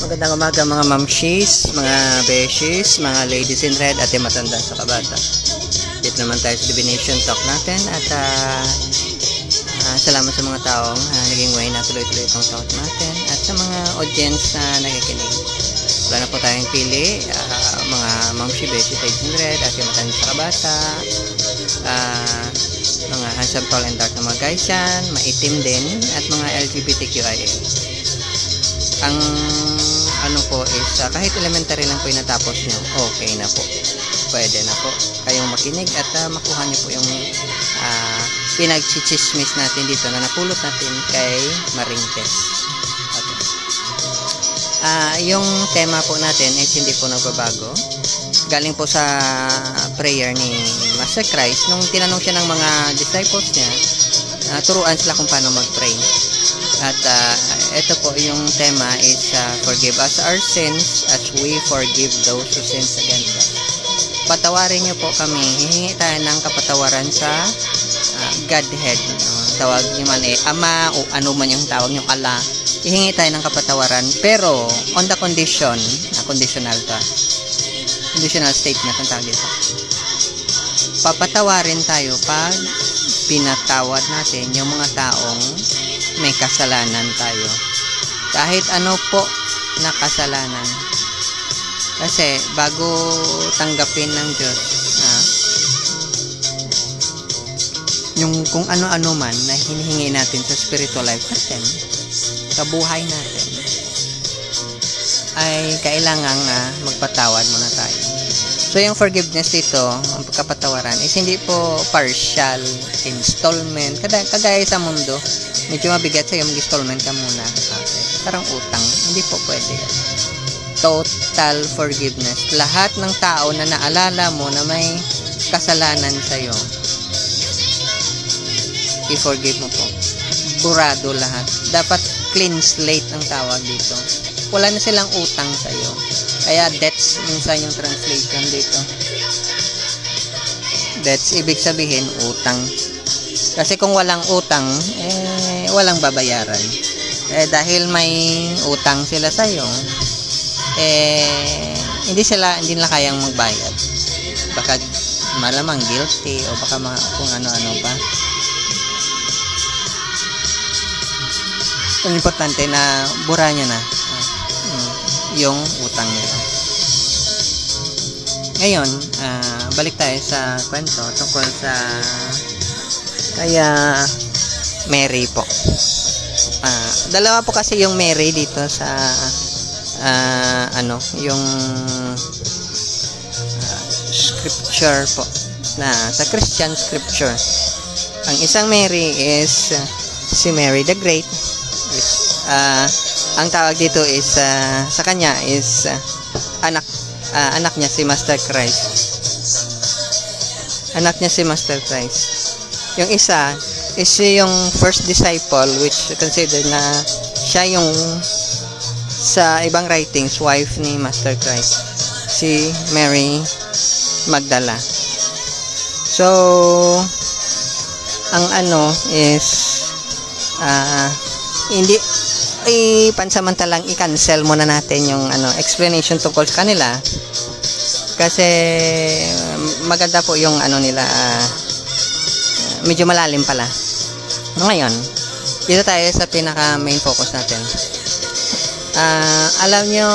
Magandang umaga mga mamshis, mga beshies, mga ladies in red at yung matanda sa kabata. Dito naman tayo sa divination talk natin at salamat sa mga taong naging way na tuloy-tuloy itong talk natin at sa mga audience na nakikinig. Wala na po tayong pili, mga mamshi, beshies, ladies in red at yung matanda sa kabata, mga handsome, tall and dark na mga guys yan, maitim din at mga LGBTQIA. Ang ano po is kahit elementary lang po yung natapos nyo, okay na po, pwede na po kayong makinig at makuha nyo po yung pinagchichismis natin dito na napulot natin kay Maringkes. Okay. Yung tema po natin is hindi po nagbabago, galing po sa prayer ni Master Christ nung tinanong siya ng mga disciples niya, turuan sila kung paano mag-pray. At ito po yung tema is forgive us our sins as we forgive those who sins against us. Patawarin niyo po kami, hihingi tayo ng kapatawaran sa Godhead. Tawag niyo man Ama o ano man yung tawag niyo, Allah. Hihingi tayo ng kapatawaran pero on the condition, conditional to. Conditional statement ang tawag dito. Papatawarin tayo pag pinatawad natin yung mga taong may kasalanan tayo. Kahit ano po na kasalanan. Kasi bago tanggapin ng Diyos yung kung ano-ano man na hinihingi natin sa spiritual life natin, sa buhay natin, ay kailangan magpatawad muna tayo. So yung forgiveness dito, ang pagkapatawaran is hindi po partial, installment, kagaya sa mundo. Medyo mabigat sa'yo, mag-installment ka muna. Parang utang. Hindi po pwede. Total forgiveness. Lahat ng tao na naalala mo na may kasalanan sa'yo, i-forgive mo po. Kurado lahat. Dapat clean slate ang tawag dito. Wala na silang utang sa'yo. Kaya debts, minsan yung translation dito. Debts, ibig sabihin, utang. Kasi kung walang utang, walang babayaran. Dahil may utang sila sa'yo, hindi nila kayang magbayad. Baka malamang guilty o baka kung ano-ano pa. Ang importante na bura niya na yung utang nila. Ngayon, balik tayo sa kwento tungkol sa kaya Mary po. Dalawa po kasi yung Mary dito sa yung scripture po na sa Christian scripture. Ang isang Mary is si Mary the Great. Ang tawag dito is sa kanya is anak niya si Master Christ. Anak niya si Master Christ. Yung isa is yung first disciple which considered na siya yung sa ibang writings wife ni Master Christ, si Mary Magdala. So ang is hindi pansamantalang i-cancel muna natin yung explanation tungkol sa kanila kasi maganda po yung nila, medyo malalim pala. Ngayon, dito tayo sa pinaka main focus natin. Alam nyo,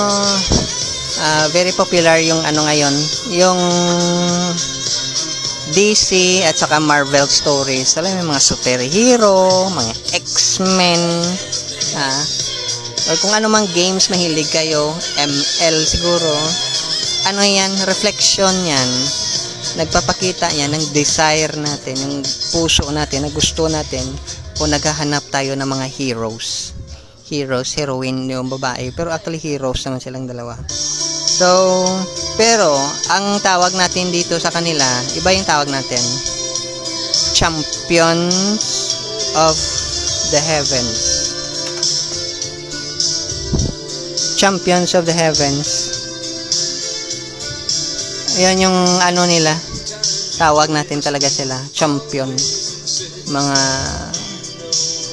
very popular yung ngayon, yung DC at saka Marvel stories. Alam mo, yung mga superhero, mga X-Men, or kung ano mang games mahilig kayo, ML siguro, yan, reflection yan. Nagpapakita yan ng desire natin, yung puso natin, na gusto natin, o naghahanap tayo ng mga heroes, heroine yung babae, pero actually heroes naman silang dalawa. So, pero ang tawag natin dito sa kanila, iba yung tawag natin, champions of the heavens. Champions of the heavens. Ayan yung nila, tawag natin talaga sila, champion. Mga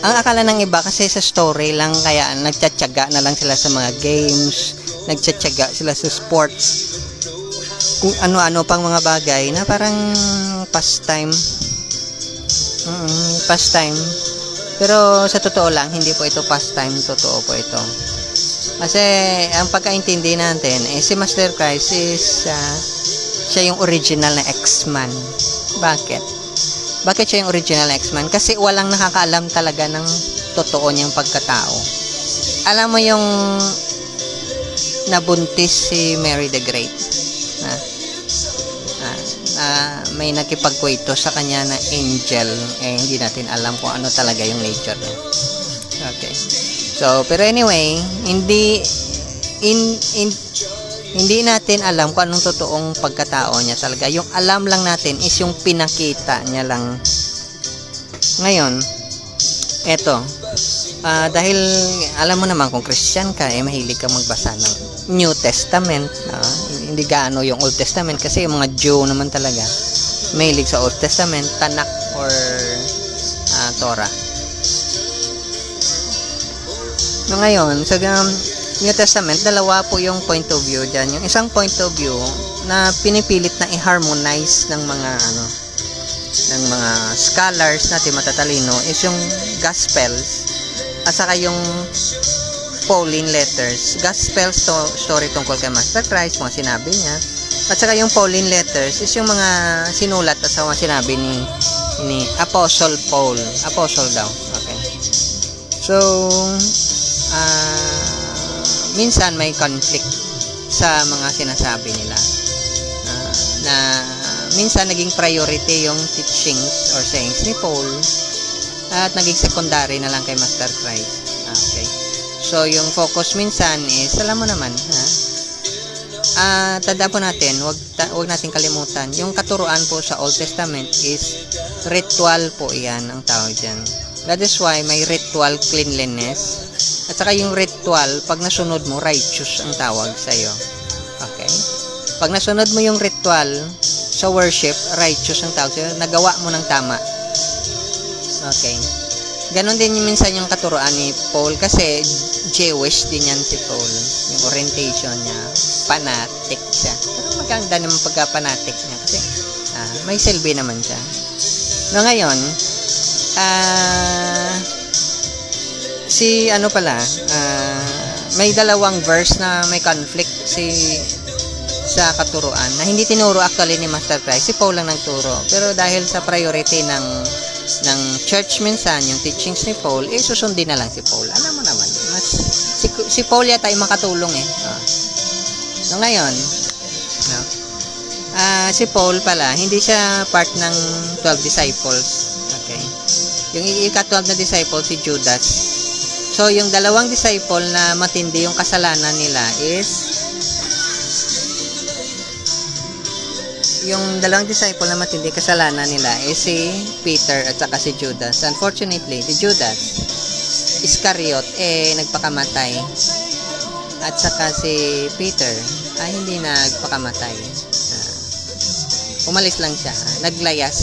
ang akala ng iba kasi sa story lang, kaya nagtsatsaga na lang sila sa mga games, nagtsatsaga sila sa sports, kung ano-ano pang mga bagay na parang pastime. Pastime. Pero sa totoo lang, hindi po ito pastime, totoo po ito. Kasi ang pagkaintindi natin, si Master Christ is siya yung original na X-Man. Bakit? Bakit siya yung original na X-Man? Kasi walang nakakaalam talaga ng totoo niyang pagkatao. Alam mo yung nabuntis si Mary the Great, may nakipagkwento sa kanya na angel, hindi natin alam kung ano talaga yung nature niya. Okay. So, pero anyway, hindi natin alam kung anong totoong pagkatao niya talaga. Yung alam lang natin is yung pinakita niya lang. Ngayon, eto, dahil alam mo naman kung Christian ka, mahilig ka magbasa ng New Testament, hindi gaano yung Old Testament, kasi yung mga Jew naman talaga mahilig sa Old Testament, Tanakh or Torah. No, ngayon, sa New Testament, dalawa po yung point of view dyan. Yung isang point of view na pinipilit na i-harmonize ng mga scholars natin matatalino is yung Gospels at saka yung Pauline letters. Gospel story tungkol kay Master Christ, mga sinabi niya. At saka yung Pauline letters is yung mga sinulat at saka sinabi ni Apostle Paul. Apostle daw. Okay. So, minsan may conflict sa mga sinasabi nila, na minsan naging priority yung teachings or sayings ni Paul at naging secondary na lang kay Master Christ. Okay. So yung focus minsan is, alam mo naman, tanda po natin, wag nating kalimutan, yung katuruan po sa Old Testament is ritual po, yan ang tawag dyan. That is why may ritual cleanliness. At saka yung ritual, pag nasunod mo, righteous ang tawag sa'yo. Okay? Pag nasunod mo yung ritual sa worship, righteous ang tawag sa'yo. Nagawa mo ng tama. Okay? Ganon din yung minsan yung katuroan ni Paul, kasi Jewish din yan si Paul. Yung orientation niya, fanatic siya. Pero maganda naman pagka-fanatic niya, kasi may silbi naman siya. No, ngayon, may dalawang verse na may conflict sa katuruan na hindi tinuro actually ni Master Christ. Si Paul lang nagturo. Pero dahil sa priority ng church minsan, yung teachings ni Paul, susundin na lang si Paul. Alam mo naman, si Paul yata ay makatulong No, ngayon, si Paul pala, hindi siya part ng 12 disciples. Okay? Yung ika-12 na disciple, si Judas. So, yung dalawang disciple na matindi yung kasalanan nila is, si Peter at saka si Judas. Unfortunately, si Judas Iscariot, nagpakamatay. At saka si Peter, hindi nagpakamatay. Umalis lang siya. Naglayas.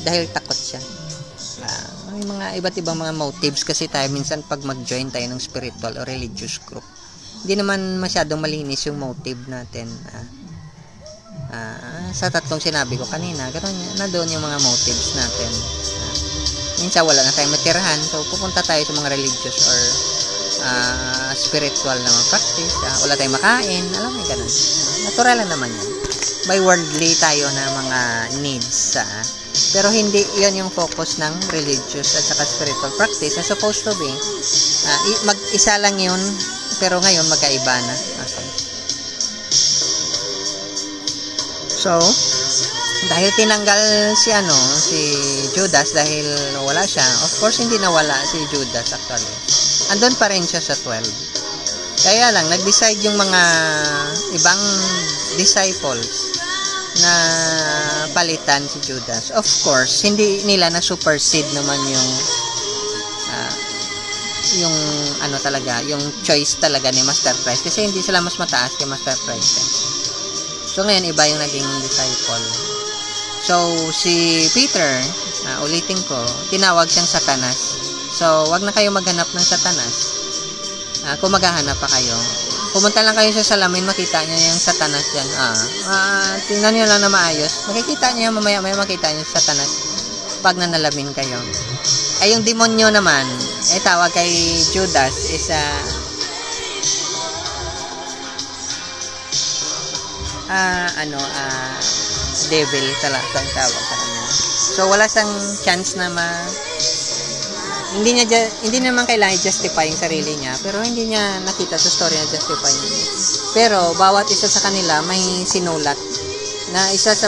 Dahil takot siya. May mga iba't ibang mga motives kasi tayo minsan pag mag-join tayo ng spiritual o religious group. Hindi naman masyadong malinis yung motive natin. Sa tatlong sinabi ko kanina, na doon yung mga motives natin. Minsan wala na tayong matirahan, so pupunta tayo sa mga religious or spiritual na mga practice. Wala tayong makain, alam mo, ganun. Natural lang naman yan. May worldly tayo na mga needs. Pero hindi yan yung focus ng religious at saka spiritual practice na supposed to be. Mag-isa lang yun, pero ngayon magkaiba na. Okay. So, dahil tinanggal si Judas dahil wala siya, of course hindi nawala si Judas actually. Andun pa rin siya sa 12. Kaya lang, nag-decide yung mga ibang disciples na palitan si Judas. Of course, hindi nila na supersede naman yung choice talaga ni Master Christ, kasi hindi sila mas mataas kay Master Christ. So ngayon iba yung naging disciple. So si Peter, ulitin ko, tinawag siyang Satanas. So, wag na kayo maghanap ng Satanas. Kung maghahanap pa kayo, pumunta lang kayo sa salamin, makita niya yung Satanas yan. Tingnan niyo lang na maayos. Makikita niya, mamaya-maya makita niyo yung Satanas pag nanalamin kayo. Ay, yung demonyo naman, tawag kay Judas is devil talaga ang tawag sa kanya. So, wala siyang chance na hindi naman kailangan i-justify yung sarili niya, pero hindi niya nakita sa story na justify niya. Pero bawat isa sa kanila may sinulat na isa sa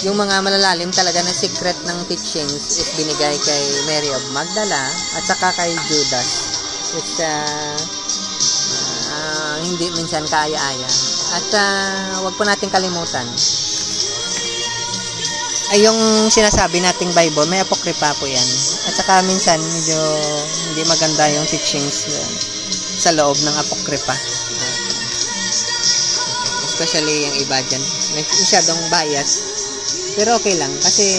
yung mga malalalim talaga na secret ng teachings is binigay kay Mary of Magdala at saka kay Judas, which hindi minsan kaaya-aya. At wag po natin kalimutan ay yung sinasabi nating Bible, may apokripa po yan. At saka minsan medyo hindi maganda yung teachings sa loob ng apokripa. Especially yung iba dyan. Masyadong bias. Pero okay lang kasi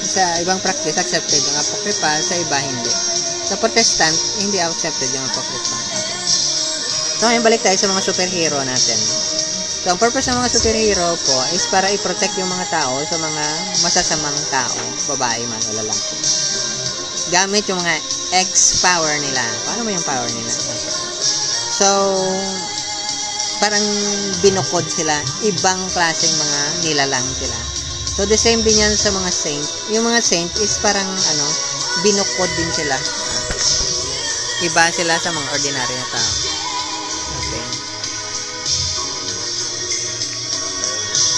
sa ibang practice accepted yung apokripa, sa iba hindi. Sa Protestant, hindi accepted yung apokripa. So ngayon balik tayo sa mga superhero natin. So, ang purpose ng mga superhero po is para i-protect yung mga tao sa mga masasamang tao, babae man o lalaki. Gamit yung mga X-power nila. Paano mo yung power nila? So, parang binukod sila. Ibang klaseng mga nilalang sila. So, the same din yan sa mga saint. Yung mga saint is parang, binukod din sila. Iba sila sa mga ordinary na tao.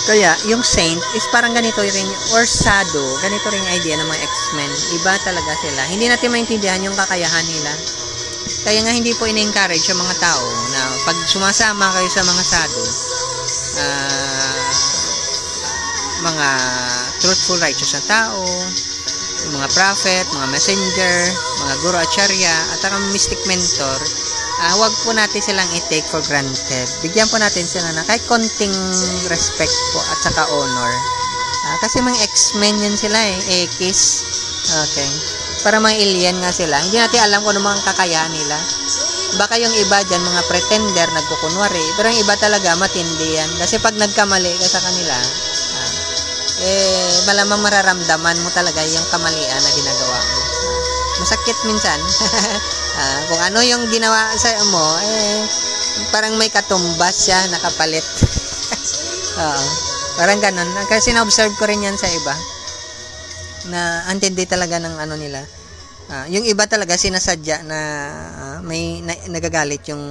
Kaya, yung saint is parang ganito rin, or shadow, ganito rin yung idea ng mga X-Men. Iba talaga sila. Hindi natin maintindihan yung kakayahan nila. Kaya nga hindi po ina-encourage yung mga tao na pag sumasama kayo sa mga shadow, mga truthful, righteous na tao, yung mga prophet, mga messenger, mga guru acharya, at saka mystic mentor, wag po natin silang i-take for granted. Bigyan po natin sila na kahit konting respect po at saka honor. Kasi mga X-Men yan sila X. Okay. Para mga alien nga sila. Hindi natin alam kung ano mga kakayahan nila. Baka yung iba dyan, mga pretender, nagkukunwari. Pero yung iba talaga, matindi yan. Kasi pag nagkamali ka sa kanila, malamang mararamdaman mo talaga yung kamalian na ginagawa mo. Masakit minsan. Kung ano yung ginawa sa mo, parang may katumbas siya, nakapalit. Parang ganun. Kasi na-observe ko rin yan sa iba. Na antindi talaga ng ano nila. Yung iba talaga sinasadya na may nagagalit yung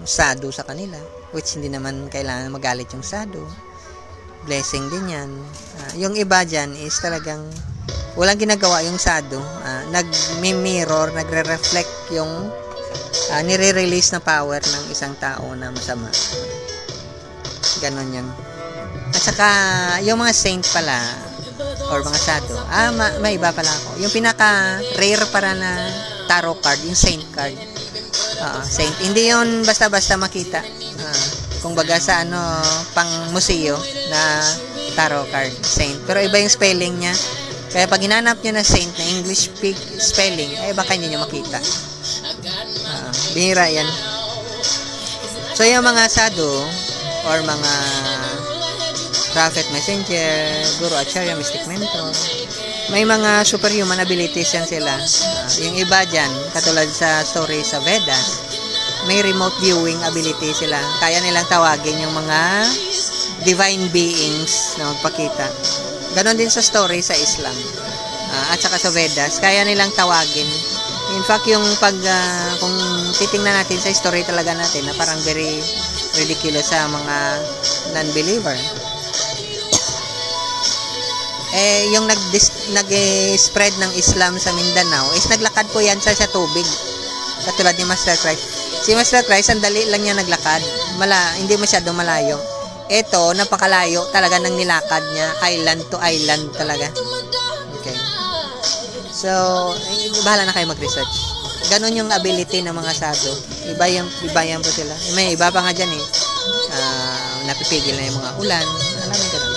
sado sa kanila. Which hindi naman kailangan magalit yung sado. Blessing din yan. Yung iba dyan is talagang walang ginagawa yung sado, nag-mirror, nagre-reflect yung nire-release na power ng isang tao na masama. Ganon yan. At saka, yung mga saint pala, or mga sado, may iba pala ako. Yung pinaka-rare para na tarot card, yung saint card. Saint. Hindi yun basta-basta makita. Kung baga sa pang museo na tarot card, saint. Pero iba yung spelling niya. Kaya pag hinanap nyo na saint na English spelling, baka hindi nyo makita. Bihira yan. So, yung mga sado, or mga prophet, messenger, guru, acharya, mystic mentor, may mga superhuman abilities yan sila. Yung iba dyan, katulad sa story sa Vedas, may remote viewing ability sila. Kaya nilang tawagin yung mga divine beings na magpakita. Ganon din sa story sa Islam. At saka sa Vedas, kaya nilang tawagin. In fact, yung kung titingnan natin sa story talaga natin, na parang very ridiculous sa mga non-believer. Yung nag-spread ng Islam sa Mindanao, is naglakad po yan sa tubig. Katulad ni Master Christ. Si Master Christ, sandali lang niya naglakad. Hindi masyadong malayo. Ito, napakalayo talaga ng nilakad niya. Island to island talaga. Okay. So, bahala na kayo mag-research. Ganon yung ability ng mga sado. Iba yan po sila. May iba pa nga dyan napipigil na yung mga ulan. Alam mo ganun.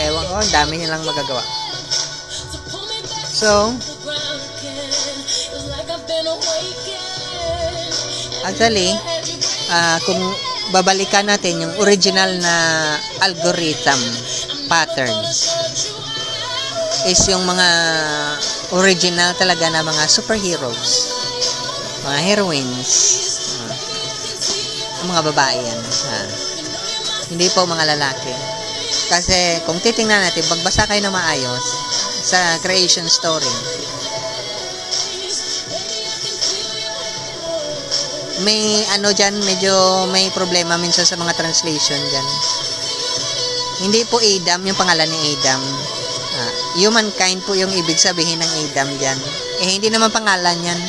Ewan ko, dami nilang magagawa. So, Actually, kung babalikan natin yung original na algorithm pattern is yung mga original talaga na mga superheroes, mga heroines, mga babae yan. Hindi po mga lalaki. Kasi kung titingnan natin, pagbasa kayo na maayos sa creation story, may ano dyan, medyo may problema minsan sa mga translation dyan. Hindi po Adam yung pangalan ni Adam. Humankind po yung ibig sabihin ng Adam dyan. Hindi naman pangalan yan.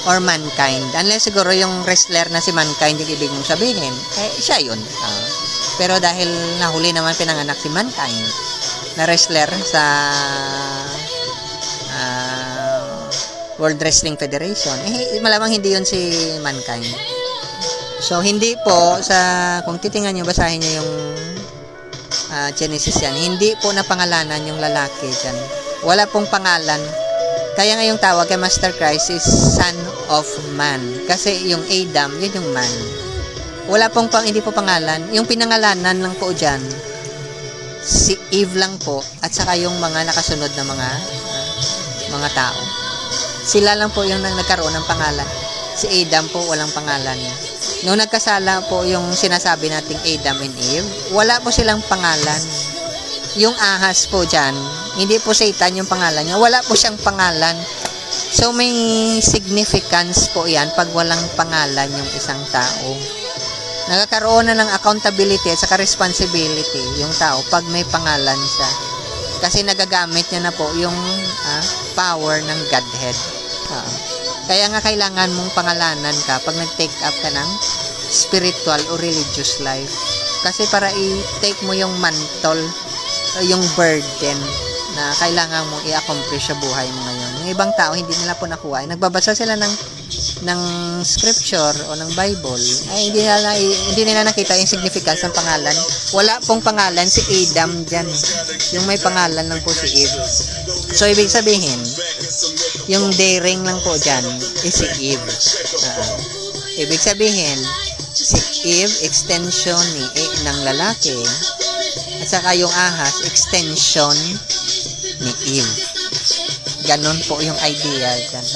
Or mankind. Unless siguro yung wrestler na si Mankind yung ibig mong sabihin. Siya yun. Pero dahil nahuli naman pinanganak si Mankind na wrestler sa World Wrestling Federation, malamang hindi yun si Mankind. So, hindi po kung titingnan nyo, basahin nyo yung Genesis yan, hindi po na pangalanan yung lalaki dyan. Wala pong pangalan. Kaya nga yung tawag kay Master Christ is Son of Man. Kasi yung Adam, yun yung man. Wala pong hindi po pangalan. Yung pinangalanan lang po dyan, si Eve lang po, at saka yung mga nakasunod na mga tao. Sila lang po yung nagkaroon ng pangalan. Si Adam po, walang pangalan. Noong nagkasala po yung sinasabi nating Adam and Eve, wala po silang pangalan. Yung ahas po dyan, hindi po Satan yung pangalan niya. Wala po siyang pangalan. So, may significance po yan pag walang pangalan yung isang tao. Nagkakaroon na ng accountability at saka responsibility yung tao pag may pangalan siya. Kasi nagagamit niya na po yung power ng Godhead. Kaya nga kailangan mong pangalanan ka pag nag-take up ka ng spiritual o religious life. Kasi para i-take mo yung mantle, yung burden na kailangan mong i-accomplish sa buhay mo ngayon. Yung ibang tao, hindi nila po nakuha. Nagbabasa sila ng scripture o ng Bible, hindi nila nakita yung significance ng pangalan. Wala pong pangalan si Adam dyan. Yung may pangalan lang po si Eve. So, ibig sabihin, yung daring lang po dyan is si Eve. Ibig sabihin, si Eve, extension ng lalaki, at saka yung ahas, extension ni Eve. Ganon po yung idea dyan.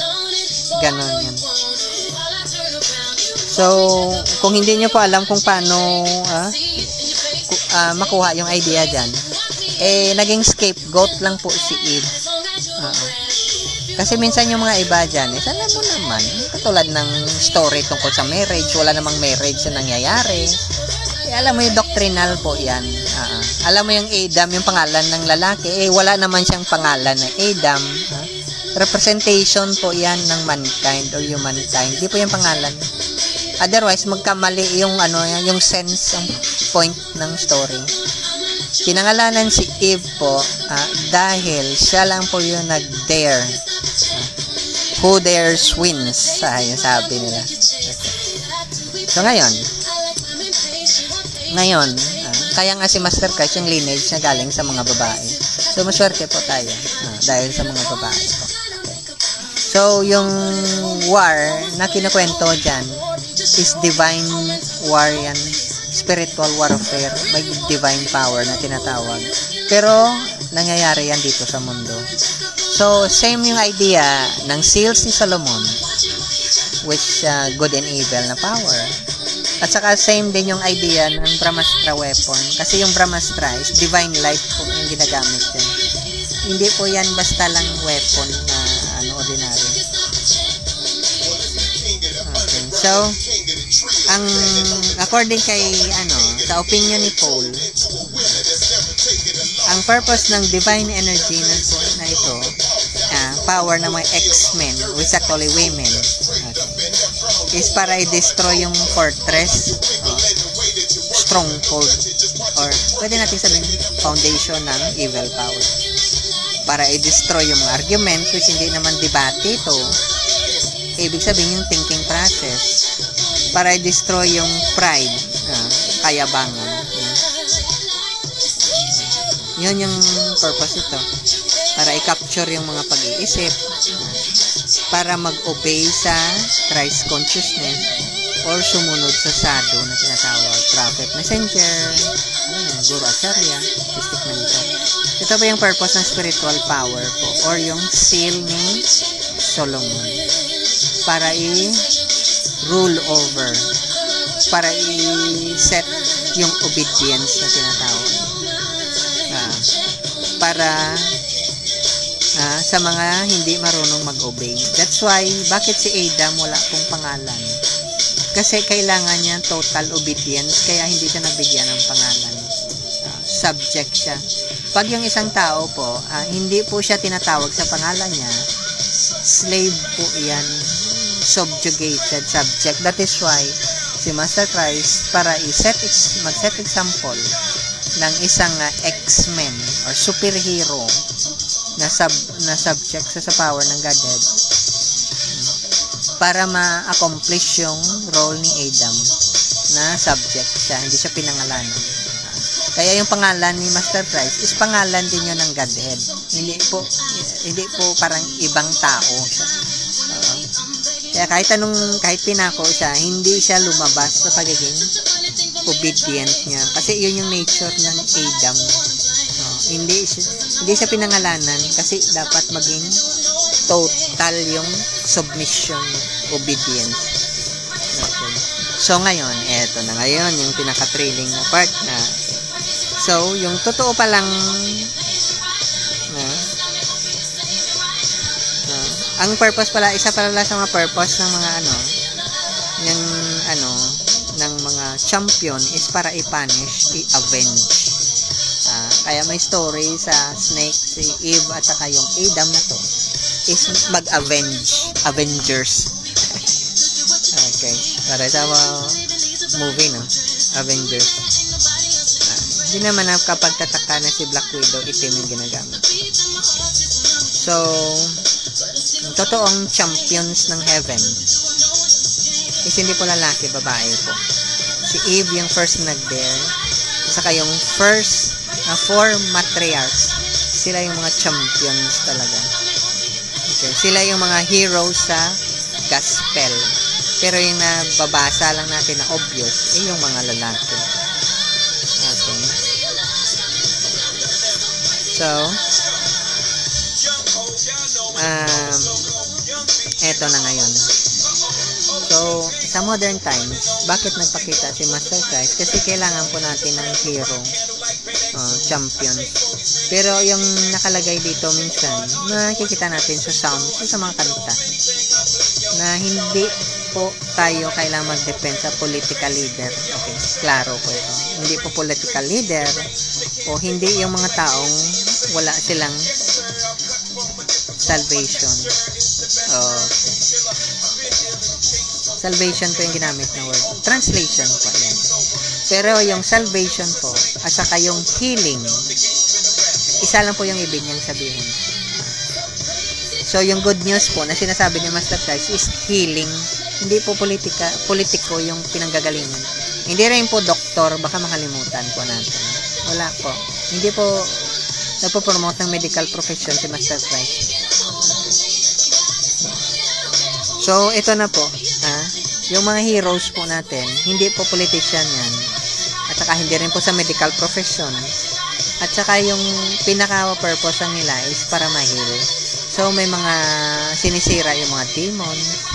Ganon yan. So, kung hindi nyo po alam kung paano makuha yung idea dyan, naging scapegoat lang po si Eve. Kasi minsan yung mga iba dyan, alam mo naman, katulad ng story tungkol sa marriage, wala namang marriage na nangyayari. Alam mo yung doctrinal po yan. Alam mo yung Adam, yung pangalan ng lalaki, wala naman siyang pangalan na Adam. Representation po yan ng mankind or humankind. Hindi po yung pangalan. Otherwise, magkamali yung yung sense, ang point ng story. Pinangalanan si Eve po dahil siya lang po yung nag-dare. Who dares wins, yung sabi nila. Okay. So ngayon, kaya nga si Master Christ yung lineage na galing sa mga babae. So maswerte po tayo dahil sa mga babae po. Okay. So yung war na kinukwento dyan is divine war yan. Spiritual warfare. May divine power na tinatawag. Pero nangyayari yan dito sa mundo. So same yung idea ng seals ni Solomon, which good and evil na power. At saka same din yung idea ng Brahmastra weapon. Kasi yung Brahmastra is divine light po yung ginagamit yan. Hindi po yan basta lang weapon na ordinary. Okay. So, according kay sa opinion ni Paul, ang purpose ng divine energy na ito, power ng mga X-Men, which actually women, is para i-destroy yung fortress, stronghold, or pwede natin sabihin foundation ng evil power. Para i-destroy yung mga arguments, which hindi naman debate ito, ibig sabihin yung thinking process. Para i-destroy yung pride, kayabangan. Yun yung purpose ito. Para i-capture yung mga pag-iisip, para mag-obey sa Christ consciousness or sumunod sa sadhu na tinatawag, prophet, messenger, guru, acharya, mystic mentor. Ito po yung purpose ng spiritual power po or yung seal ni Solomon para i-rule over, para i-set yung obedience na tinatawag, para sa mga hindi marunong mag-obey. That's why, bakit si Adam wala pong pangalan? Kasi kailangan niya total obedience, kaya hindi siya nabigyan ng pangalan. Subject siya. Pag yung isang tao po, hindi po siya tinatawag sa pangalan niya, slave po yan, subjugated subject. That is why, si Master Christ, para mag-set example ng isang X-Men or superhero na subject sa power ng Godhead, para ma-accomplish yung role ni Adam na subject siya, hindi siya pinangalanan. Kaya yung pangalan ni Master Christ is pangalan din yun ng Godhead. Hindi po parang ibang tao siya. Kaya kahit pinako siya, hindi siya lumabas sa pagiging obedient niya. Kasi yun yung nature ng Adam. Hindi siya pinangalanan kasi dapat maging total yung submission, obedience. Okay. So ngayon, eto na ngayon yung pinaka-thrilling na part na, so yung totoo pa lang ang purpose pala, isa pala sa mga purpose ng mga ng mga champion is para i-punish, i-avenge. Kaya may story sa snake, si Eve at saka yung Adam na to is Avengers. Okay, para sa movie, no? Avengers. Hindi naman kapag tataka na si Black Widow, itim yung ginagamit. So, totoong champions ng heaven is hindi po lalaki, babae po. Si Eve yung first nag-dare, saka yung first 4 matriarchs, sila yung mga champions talaga. Okay. Sila yung mga heroes sa gospel. Pero yung nababasa lang natin na obvious, yung mga lalaki. Okay. So, eto na ngayon. So, sa modern times, bakit nagpakita si Master Christ? Kasi kailangan po natin ng hero, champion. Pero yung nakalagay dito minsan, nakikita natin sa sound, sa mga kanta, na hindi po tayo kailangan mag-depend sa political leader. Okay, klaro po ito. Hindi po political leader, o hindi yung mga taong wala silang salvation. Okay. Salvation po yung ginamit na word. Translation po yan. Pero yung salvation po, at saka yung healing, isa lang po yung ibig niyang sabihin. So, yung good news po na sinasabi ni Master Christ is healing. Hindi po politiko yung pinanggagalingan. Hindi rin po doktor, baka makalimutan po natin. Wala po. Hindi po nagpo-promote ng medical profession si Master Christ. So, ito na po. Yung mga heroes po natin, hindi po politician yan. At saka hindi rin po sa medical profession. At saka yung pinaka-purpose nila is para ma-heal. So, may mga sinisira yung mga demons,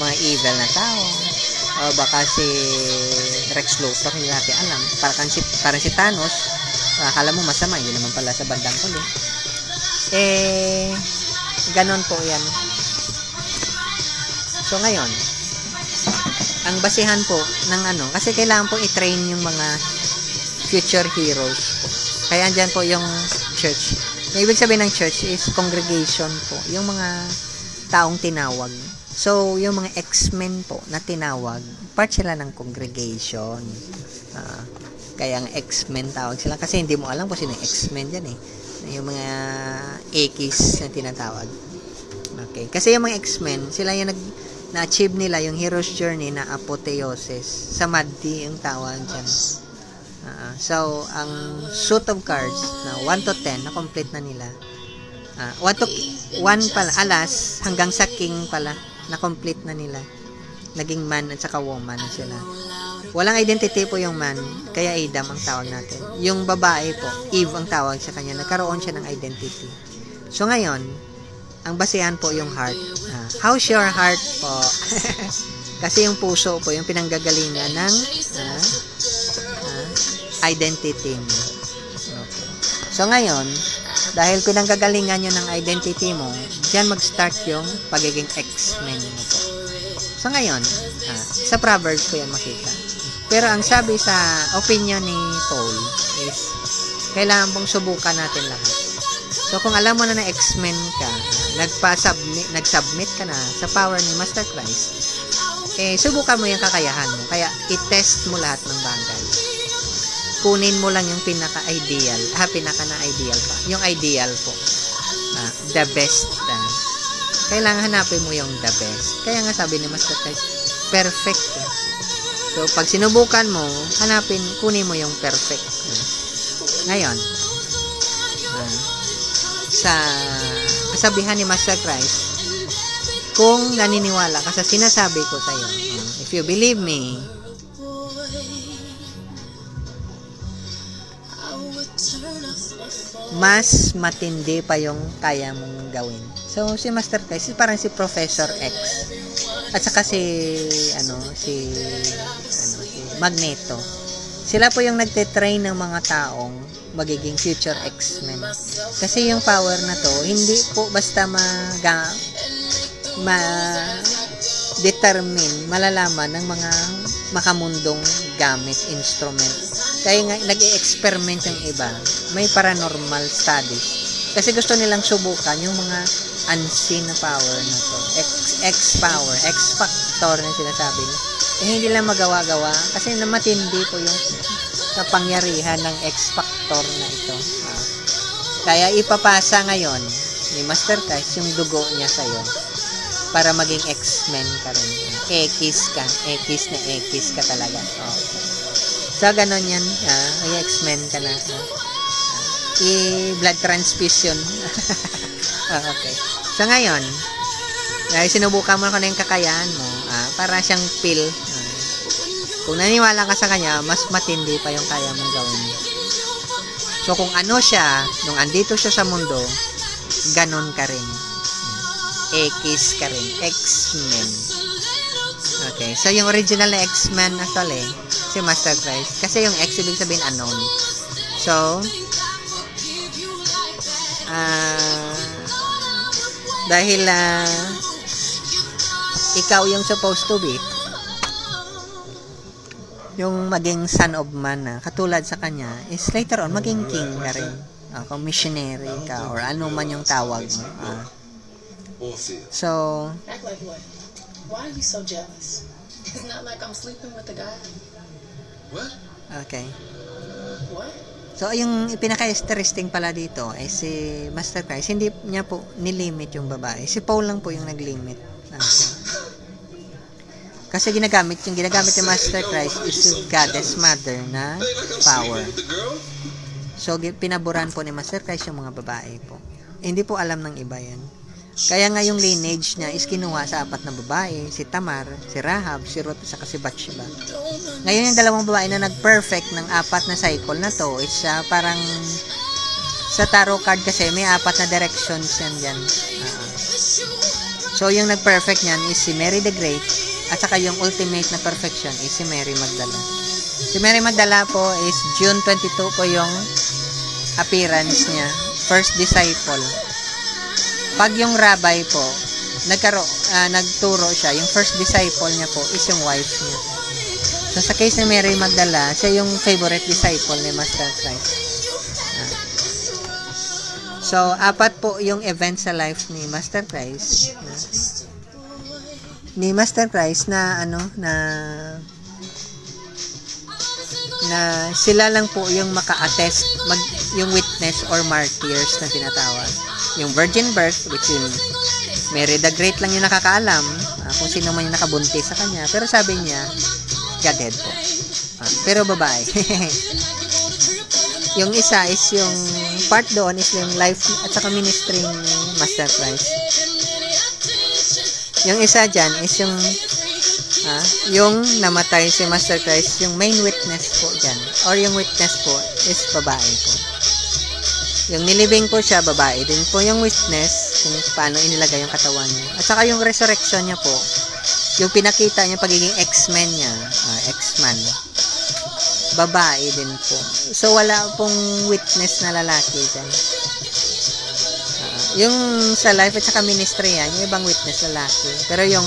mga evil na tao, o baka si Rex Luthor, hindi natin alam. Parang si Thanos, akala mo masama, hindi naman pala sa bandang huli. Ganon po yan. So, ngayon, ang basihan po ng kasi kailangan po i-train yung mga future heroes po. Kaya andyan po yung church. Yung ibig sabihin ng church is congregation po. Yung mga taong tinawag. So, yung mga X-Men po na tinawag, part sila ng congregation. Kaya ang X-Men tawag sila. Kasi hindi mo alam kung sino yung X-Men dyan eh. Yung mga X na tinatawag. Okay. Kasi yung mga X-Men, sila yung na-achieve nila yung hero's journey na apotheosis. Samadhi yung tawag dyan. So, ang suit of cards na 1 to 10, na-complete na nila. 1 pala, alas, hanggang sa king pala, na-complete na nila. Naging man at saka woman na sila. Walang identity po yung man, kaya Adam ang tawag natin. Yung babae po, Eve ang tawag sa kanya. Nagkaroon siya ng identity. So ngayon, ang basehan po yung heart. How's your heart po? Kasi yung puso po, yung pinanggagalingan ng identity mo. Okay. So ngayon, dahil pinanggagalingan nyo ng identity mo, dyan mag-start yung pagiging X-Men mo po. So ngayon, sa Proverbs ko yan makita. Pero ang sabi sa opinion ni Paul is, kailangan pong subukan natin lahat. So kung alam mo na X-Men ka, nag-submit ka na sa power ni Master Christ, subukan mo yung kakayahan mo. Kaya i-test mo lahat ng bagay. Kunin mo lang yung pinaka-ideal. Pinaka-na-ideal pa. Yung ideal po. The best. Kailangan hanapin mo yung the best. Kaya nga sabi ni Master Christ, perfect. So, pag sinubukan mo, kunin mo yung perfect. Ngayon, sa kasabihan ni Master Christ, kung naniniwala ka sa sinasabi ko sa iyo, if you believe me, mas matindi pa yung kaya mong gawin. So, si Master Christ, parang si Professor X. At saka si Magneto. Sila po yung nagte-train ng mga taong magiging future X-Men. Kasi yung power na to, hindi po basta determine, malalaman ng mga makamundong gamit, instrument. Kaya nga, nag-i-experiment yung iba. May paranormal studies. Kasi gusto nilang subukan yung mga unseen na power na to. X-power, X-factor na sinasabi niya. Hindi lang magawa-gawa kasi matindi po yung kapangyarihan ng X-factor na ito. Kaya ipapasa ngayon ni Master Christ yung dugo niya sa'yo para maging X-Men ka rin. X na X ka talaga. Okay. So, ganun yan. May X-Men ka na. I-blood transfusion. Okay. So, ngayon, dahil sinubukan mo na yung kakayahan mo, para siyang pill. Kung naniwala ka sa kanya, mas matindi pa yung kaya mong gawin. So, kung ano siya, nung andito siya sa mundo, ganon ka rin. X ka rin. X-Men. Okay. So, yung original na X-Men actually, si Master Christ. Kasi yung X, ibig sabihin unknown. So, dahil ikaw yung supposed to be yung maging son of man katulad sa kanya is later on maging king ka rin, kung missionary ka or ano man yung tawag mo. So why are you so jealous? It's not like I'm sleeping with the guy. What? Okay. What? So, yung pinaka-interesting pala dito ay si Master Christ, hindi niya po nilimit yung babae. Si Paul lang po yung naglimit. Kasi ginagamit ni Master Christ is Goddess Mother na power. So, pinaboran po ni Master Christ yung mga babae po. Hindi po alam ng iba yan. Kaya nga yung lineage niya is kinuha sa 4 na babae, si Tamar, si Rahab, si Ruth, at si Bathsheba. Ngayon yung 2 babae na nag-perfect ng 4 na cycle na to is parang sa tarot card kasi may 4 na directions yan dyan. So yung nag-perfect niyan is si Mary the Great at saka yung ultimate na perfection is si Mary Magdala. Si Mary Magdala po is June 22 po yung appearance niya, first disciple. Pag yung rabbi po, nagturo siya, yung first disciple niya po is yung wife niya. So, sa case ni Mary Magdala, siya yung favorite disciple ni Master Christ. So, 4 po yung event sa life ni Master Christ. Na sila lang po yung maka-attest, yung witness or martyrs na tinatawag. Yung virgin birth, which is Mary the Great lang yung nakakaalam kung sino man yung nakabuntis sa kanya. Pero sabi niya, Godhead po. Pero babae. Yung isa is yung part doon is yung life at saka ministry ni Master Christ. Yung isa dyan is yung namatay si Master Christ, yung main witness po dyan, or yung witness po is babae po. Yung nilibing po siya, babae din po yung witness kung paano inilagay yung katawan niya. At saka yung resurrection niya po, yung pinakita niya pagiging X-Men niya, X-Man, babae din po. So wala pong witness na lalaki dyan. Yung sa life at saka ministry yan, yung ibang witness lalaki. Pero yung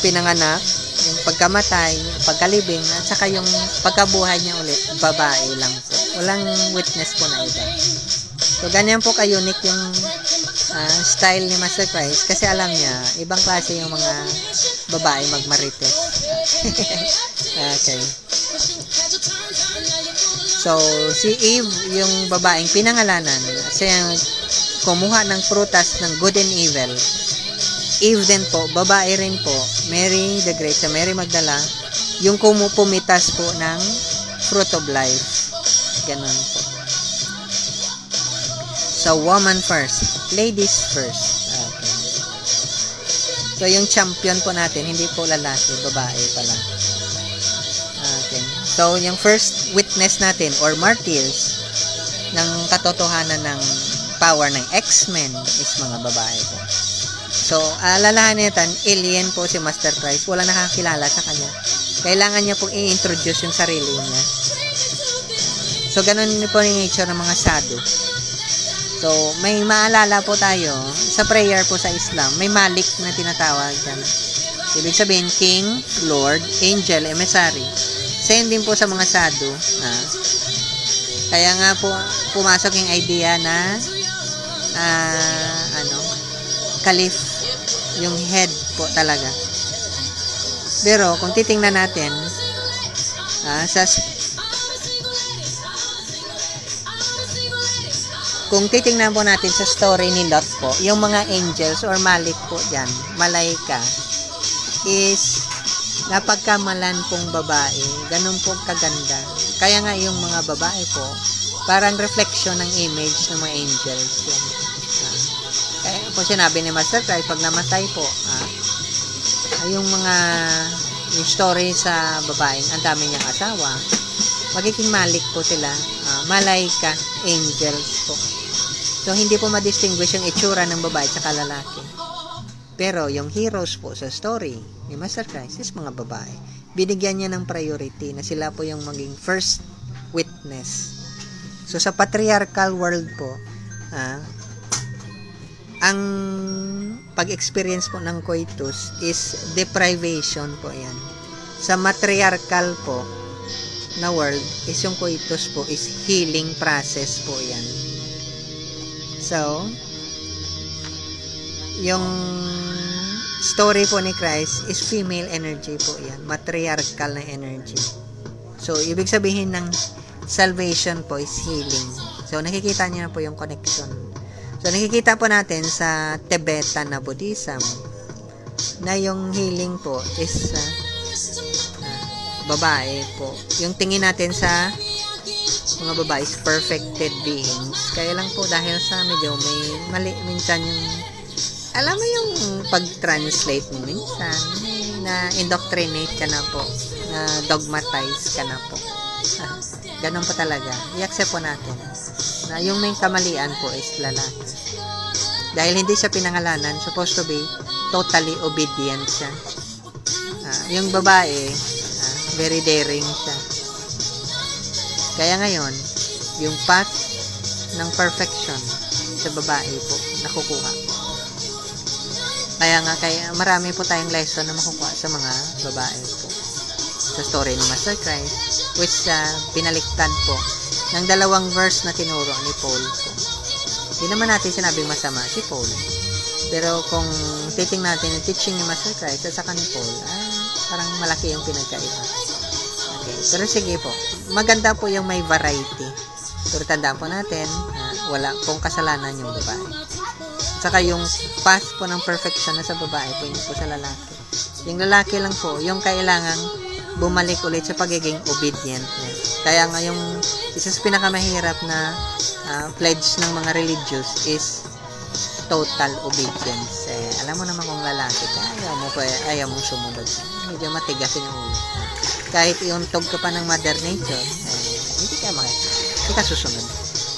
pinanganak, yung pagkamatay, pagkalibing, at saka yung pagkabuhay niya ulit, babae lang po. Walang witness po na iba. So, ganyan po ka-unique yung style ni Master Christ kasi alam niya, ibang klase yung mga babae magmarites. Okay. So, si Eve, yung babaeng pinangalanan, siya yung kumuha ng prutas ng good and evil. Eve din po, babae rin po, Mary the Great, sa Mary Magdala, yung pumitas po ng fruit of life. Ganon po. So, woman first. Ladies first. Okay. So, yung champion po natin, hindi po lalaki, babae pala. Okay. So, yung first witness natin, or martyrs, ng katotohanan ng power ng X-Men is mga babae po. So, alalahanin natin, alien po si Master Christ. Walang nakakilala sa kanya. Kailangan niya pong i-introduce yung sarili niya. So, ganun po yung nature ng mga sadhu. So, may maalala po tayo sa prayer po sa Islam, may Malik na tinatawag dyan. Ibig sabihin, King, Lord, Angel, Emissary. Same din po sa mga sadhu. Kaya nga po, pumasok yung idea na Caliph, yung head po talaga. Pero, kung titingnan natin, kung titingnan po natin sa story ni Lot po, yung mga angels or Malik po dyan, Malaika, is napagkamalan pong babae, ganun po kaganda. Kaya nga yung mga babae po, parang reflection ng image ng mga angels. Yan. Kaya po sinabi ni Master Christ, pag namatay po, yung story sa babaeng, ang dami niyang asawa, magiging Malik po sila, Malaika, angels po. So, hindi po ma-distinguish yung itsura ng babae at lalaki. Pero, yung heroes po sa story ni Master Christ is mga babae. Binigyan niya ng priority na sila po yung maging first witness. So, sa patriarchal world po, ang pag-experience po ng coitus is deprivation po yan. Sa matriarchal po na world, is yung coitus po is healing process po yan. So, yung story po ni Christ is female energy po yan. Matriarchal na energy. So, ibig sabihin ng salvation po is healing. So, nakikita niyo na po yung connection. So, nakikita po natin sa Tibetan na Buddhism na yung healing po is babae po. Yung tingin natin sa mga babae is perfected beings. Kaya lang po dahil sa medyo may mali minsan yung alam mo yung pag-translate mo minsan na indoctrinate ka na po, na dogmatize ka na po. Ganun po talaga. I-accept po natin na yung may kamalian po is lalaki. Dahil hindi siya pinangalanan, supposed to be totally obedient siya. Yung babae, very daring siya. Kaya ngayon, yung path ng perfection sa babae po, nakukuha. Kaya marami po tayong lesson na makukuha sa mga babae po. Sa story ni Master Christ, which pinaliktad po ng 2 verse na tinuro ni Paul po. Hindi naman natin sinabing masama si Paul. Pero kung titingnan natin yung teaching ni Master Christ at saka ni Paul, parang malaki yung pinagkaiba. Okay. Pero sige po, maganda po yung may variety. Pero tandaan po natin, wala pong kasalanan yung babae. Saka yung path po ng perfection na sa babae po, hindi po sa lalaki. Yung lalaki lang po, yung kailangang bumalik ulit sa pagiging obedient niya. Kaya nga yung isa sa pinakamahirap na pledge ng mga religious is total obedience. Alam mo naman kung lalaki ka, ayaw mong sumunod. Medyo matigasin yung ulo. Kahit iuntog ka pa ng Mother Nature, hindi ka susunod.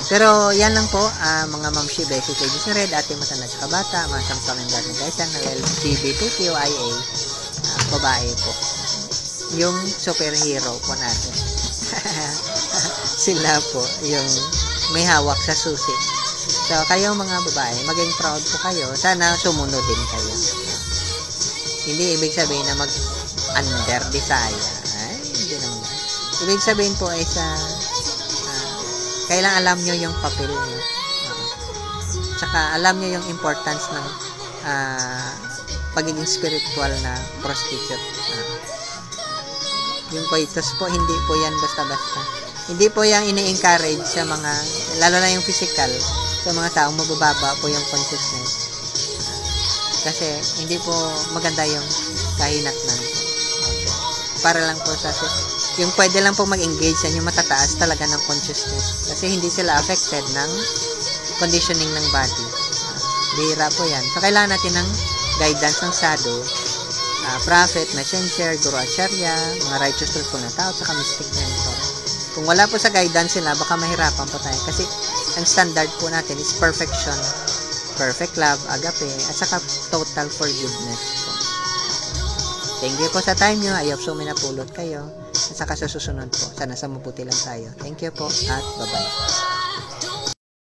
Pero yan lang po, mga mamshi, basic ages na red, ating masanad sa kabata, mga sampalin natin guys, ng LGBTQIA, babae po. Yung superhero po natin. Sila po, yung may hawak sa susi. So, kayo mga babae, maging proud po kayo. Sana sumunod din kayo. Hindi ibig sabihin na mag-under desire. Hindi naman. Ibig sabihin po ay sa kailangan alam nyo yung papel nyo. Tsaka alam nyo yung importance ng pagiging spiritual na prostitute. Yung coitus po, hindi po yan basta-basta. Hindi po yan ini-encourage sa mga, lalo na yung physical, sa mga taong mabababa po yung consciousness. Kasi hindi po maganda yung kahinatnan. Okay. Para lang po sa yung pwede lang po mag-engage yan, yung matataas talaga ng consciousness. Kasi hindi sila affected ng conditioning ng body. Bihira po yan. So, kailangan natin ng guidance ng sadhu, prophet, messenger, guru acharya, mga righteous truth po na tao, saka mystic mentor. Kung wala po sa guidance sila, baka mahirapan po tayo. Kasi ang standard po natin is perfection, perfect love, agape, at saka total forgiveness po. Thank you po sa time nyo. I hope so may napulot kayo. At saka sa susunod po, sana sa mabuti lang tayo. Thank you po at bye-bye.